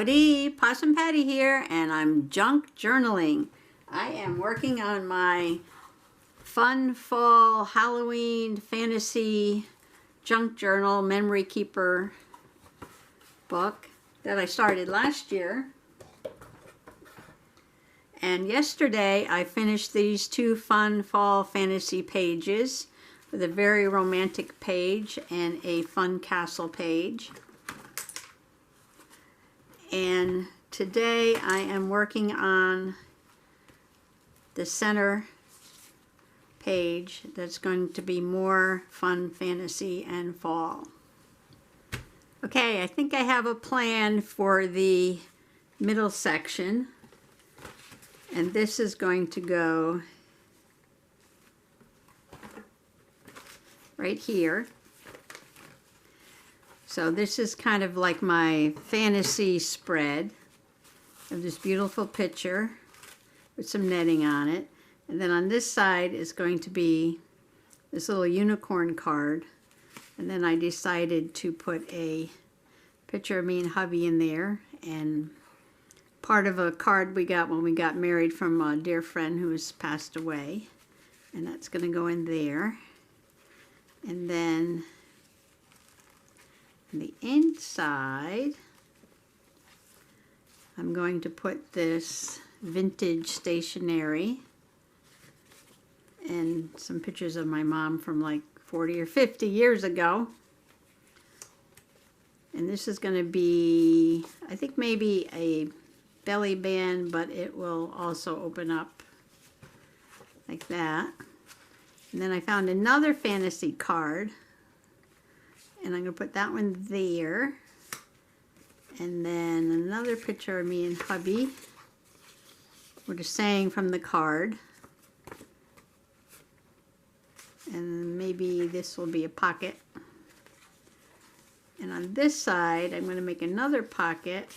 Howdy, Possum Patty here, and I'm junk journaling. I am working on my fun fall Halloween fantasy junk journal memory keeper book that I started last year. And yesterday I finished these two fun fall fantasy pages with a very romantic page and a fun castle page. And today I am working on the center page that's going to be more fun fantasy and fall. Okay, I think I have a plan for the middle section, and this is going to go right here. So this is kind of like my fantasy spread of this beautiful picture with some netting on it. And then on this side is going to be this little unicorn card. And then I decided to put a picture of me and hubby in there, and part of a card we got when we got married from a dear friend who has passed away. And that's going to go in there. And then on the inside, I'm going to put this vintage stationery and some pictures of my mom from like 40 or 50 years ago. And this is going to be, I think, maybe a belly band, but it will also open up like that. And then I found another fantasy card, and I'm going to put that one there. And then another picture of me and hubby. We're just saying from the card. And maybe this will be a pocket. And on this side, I'm going to make another pocket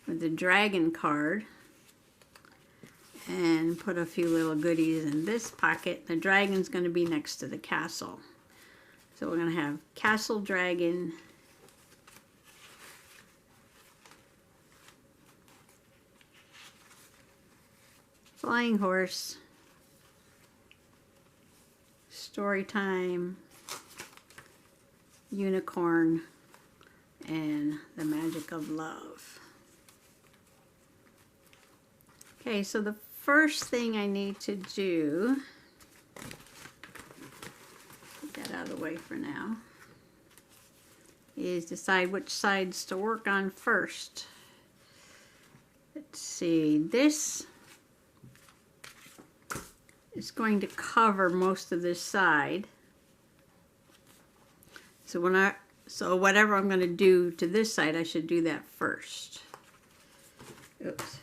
with the dragon card. And put a few little goodies in this pocket. The dragon's going to be next to the castle. So we're going to have castle dragon, flying horse, story time, unicorn, and the magic of love. Okay, so the first thing I need to do, get that out of the way for now, is decide which sides to work on first. Let's see, this is going to cover most of this side. So whatever I'm going to do to this side, I should do that first. Oops.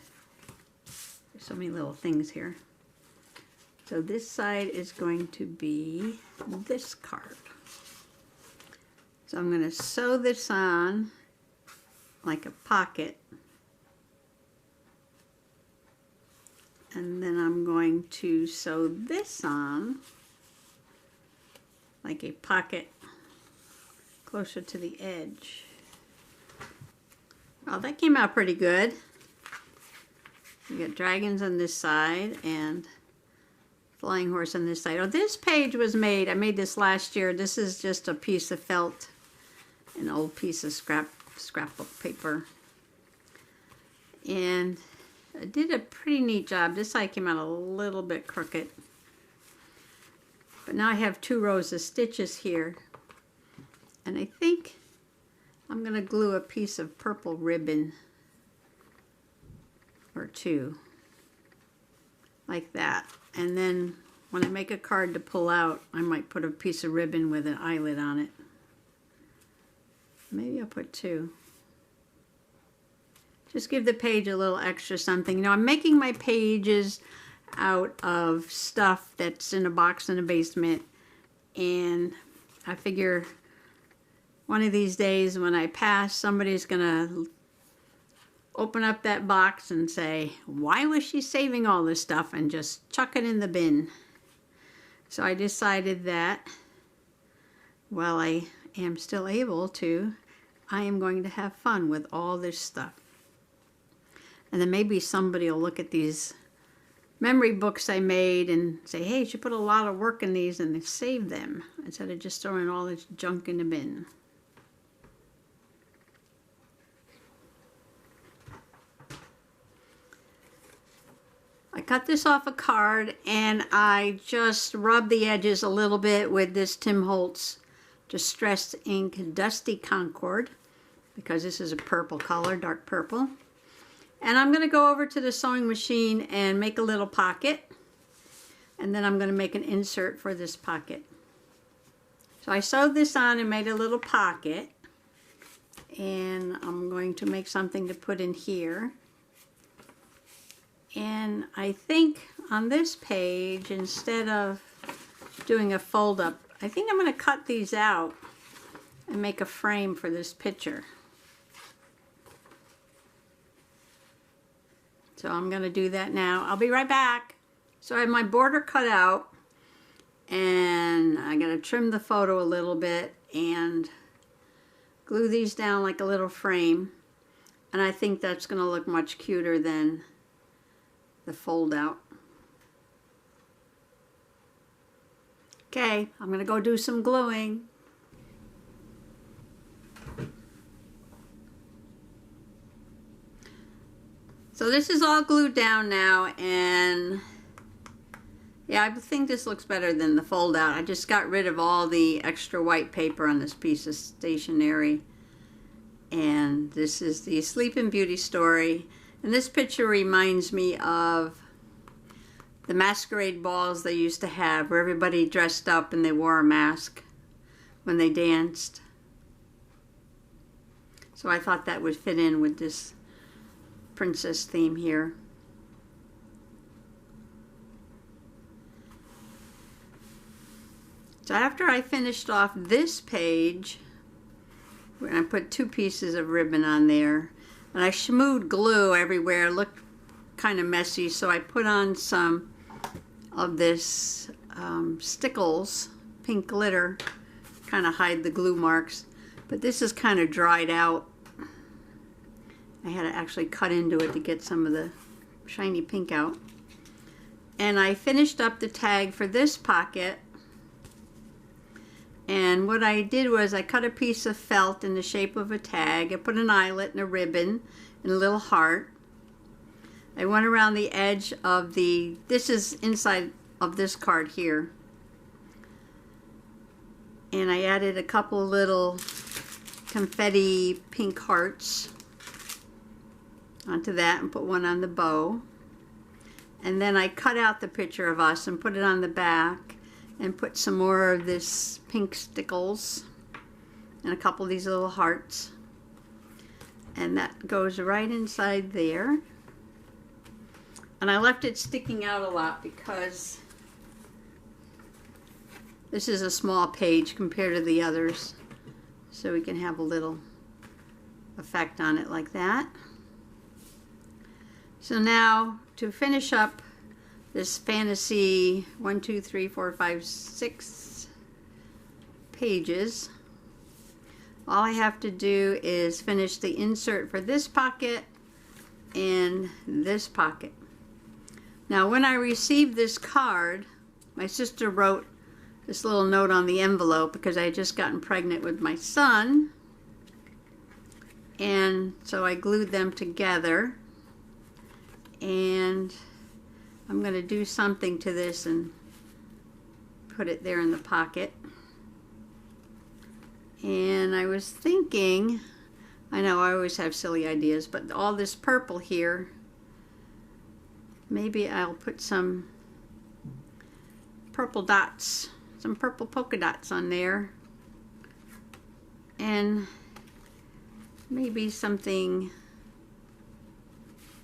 There's so many little things here. So this side is going to be this card. So I'm going to sew this on like a pocket. And then I'm going to sew this on like a pocket closer to the edge. Well, that came out pretty good. You got dragons on this side and flying horse on this side. Oh, this page was made, I made this last year. This is just a piece of felt, an old piece of scrapbook paper. And I did a pretty neat job. This side came out a little bit crooked. But now I have 2 rows of stitches here. And I think I'm going to glue a piece of purple ribbon or 2. Like that. And then when I make a card to pull out, I might put a piece of ribbon with an eyelet on it. Maybe I'll put 2. Just give the page a little extra something. You know, I'm making my pages out of stuff that's in a box in the basement. And I figure one of these days when I pass, somebody's going to open up that box and say, why was she saving all this stuff, and just chuck it in the bin. So I decided that while I am still able to, I am going to have fun with all this stuff. And then maybe somebody will look at these memory books I made and say, hey, you should put a lot of work in these and save them instead of just throwing all this junk in the bin. I cut this off a card and I just rubbed the edges a little bit with this Tim Holtz Distressed Ink Dusty Concord, because this is a purple color, dark purple. And I'm going to go over to the sewing machine and make a little pocket. And then I'm going to make an insert for this pocket. So I sewed this on and made a little pocket. And I'm going to make something to put in here. And I think on this page, instead of doing a fold up, I think I'm going to cut these out and make a frame for this picture. So I'm going to do that now. I'll be right back. So I have my border cut out and I'm going to trim the photo a little bit and glue these down like a little frame. And I think that's going to look much cuter than the fold out. Okay, I'm going to go do some gluing. So this is all glued down now, and yeah, I think this looks better than the fold out. I just got rid of all the extra white paper on this piece of stationery. And this is the Sleeping Beauty story. And this picture reminds me of the masquerade balls they used to have, where everybody dressed up and they wore a mask when they danced. So I thought that would fit in with this princess theme here. So after I finished off this page, I put 2 pieces of ribbon on there, and I schmooed glue everywhere. It looked kind of messy, so I put on some of this Stickles pink glitter, kind of hide the glue marks. But this is kind of dried out. I had to actually cut into it to get some of the shiny pink out. And I finished up the tag for this pocket. And what I did was I cut a piece of felt in the shape of a tag. I put an eyelet and a ribbon and a little heart. I went around the edge of this is inside of this card here. And I added a couple little confetti pink hearts onto that and put one on the bow. And then I cut out the picture of us and put it on the back and put some more of this pink Stickles and a couple of these little hearts. And that goes right inside there. And I left it sticking out a lot because this is a small page compared to the others. So we can have a little effect on it like that. So now to finish up this fantasy 1, 2, 3, 4, 5, 6 pages, all I have to do is finish the insert for this pocket and this pocket. Now when I received this card, my sister wrote this little note on the envelope because I had just gotten pregnant with my son, and so I glued them together. And I'm going to do something to this and put it there in the pocket. And I was thinking, I know I always have silly ideas, but all this purple here, maybe I'll put some purple dots, some purple polka dots on there. And maybe something,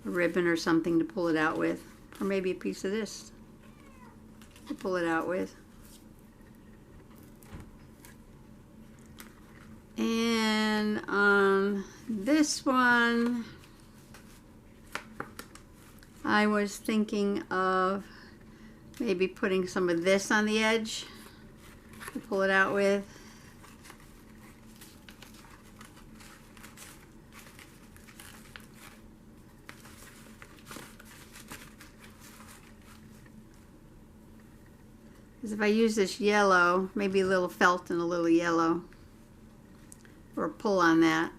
a ribbon or something to pull it out with. Or maybe a piece of this to pull it out with. And on this one, I was thinking of maybe putting some of this on the edge to pull it out with. Because if I use this yellow, maybe a little felt and a little yellow, or pull on that,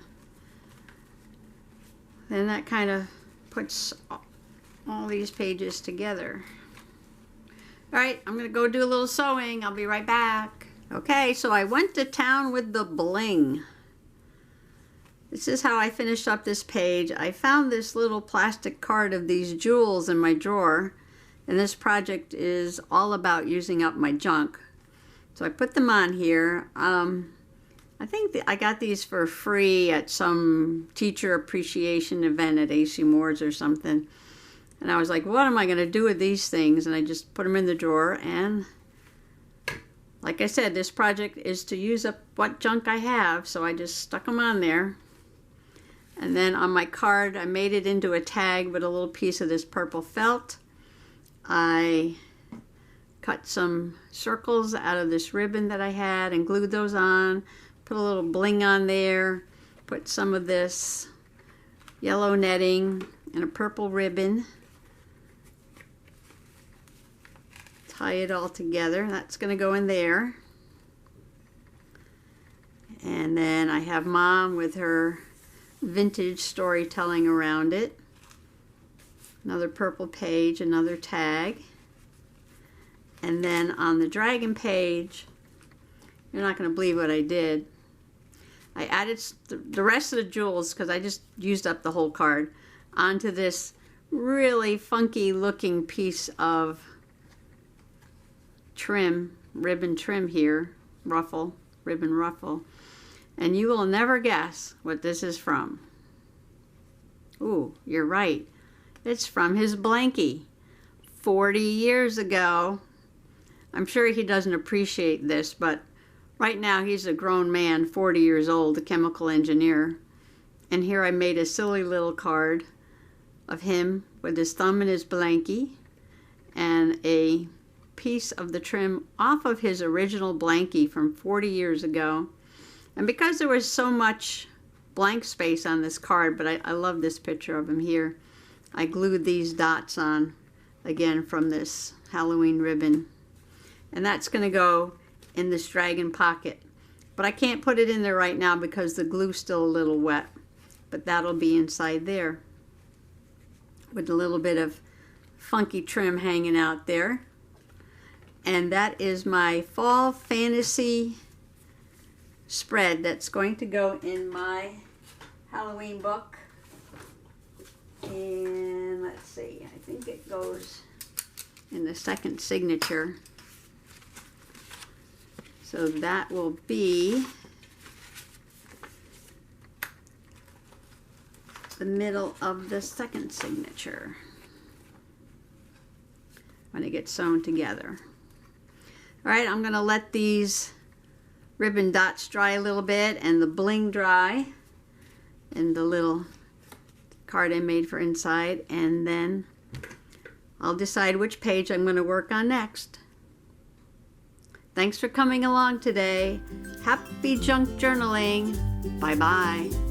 then that kind of puts all these pages together. All right, I'm gonna go do a little sewing. I'll be right back. Okay, so I went to town with the bling. This is how I finished up this page. I found this little plastic card of these jewels in my drawer, and this project is all about using up my junk. So I put them on here. I think I got these for free at some teacher appreciation event at AC Moore's or something. And I was like, what am I going to do with these things? And I just put them in the drawer. And like I said, this project is to use up what junk I have. So I just stuck them on there. And then on my card, I made it into a tag with a little piece of this purple felt. I cut some circles out of this ribbon that I had and glued those on. Put a little bling on there. Put some of this yellow netting and a purple ribbon. Tie it all together. That's going to go in there. And then I have Mom with her vintage storytelling around it. Another purple page, another tag. And then on the dragon page, you're not going to believe what I did. I added the rest of the jewels, because I just used up the whole card, onto this really funky looking piece of trim, ribbon trim here, ruffle, ribbon ruffle. And you will never guess what this is from. Ooh, you're right. It's from his blankie. 40 years ago. I'm sure he doesn't appreciate this, but right now he's a grown man, 40 years old, a chemical engineer. And here I made a silly little card of him with his thumb in his blankie and a piece of the trim off of his original blankie from 40 years ago. And because there was so much blank space on this card, but I love this picture of him here, I glued these dots on again from this Halloween ribbon. And that's going to go in this dragon pocket. But I can't put it in there right now because the glue's still a little wet. But that'll be inside there with a little bit of funky trim hanging out there. And that is my fall fantasy spread that's going to go in my Halloween book. And let's see, I think it goes in the second signature. So that will be the middle of the second signature when it gets sewn together. All right, I'm going to let these ribbon dots dry a little bit and the bling dry and the little card I made for inside, and then I'll decide which page I'm going to work on next. Thanks for coming along today. Happy junk journaling. Bye-bye.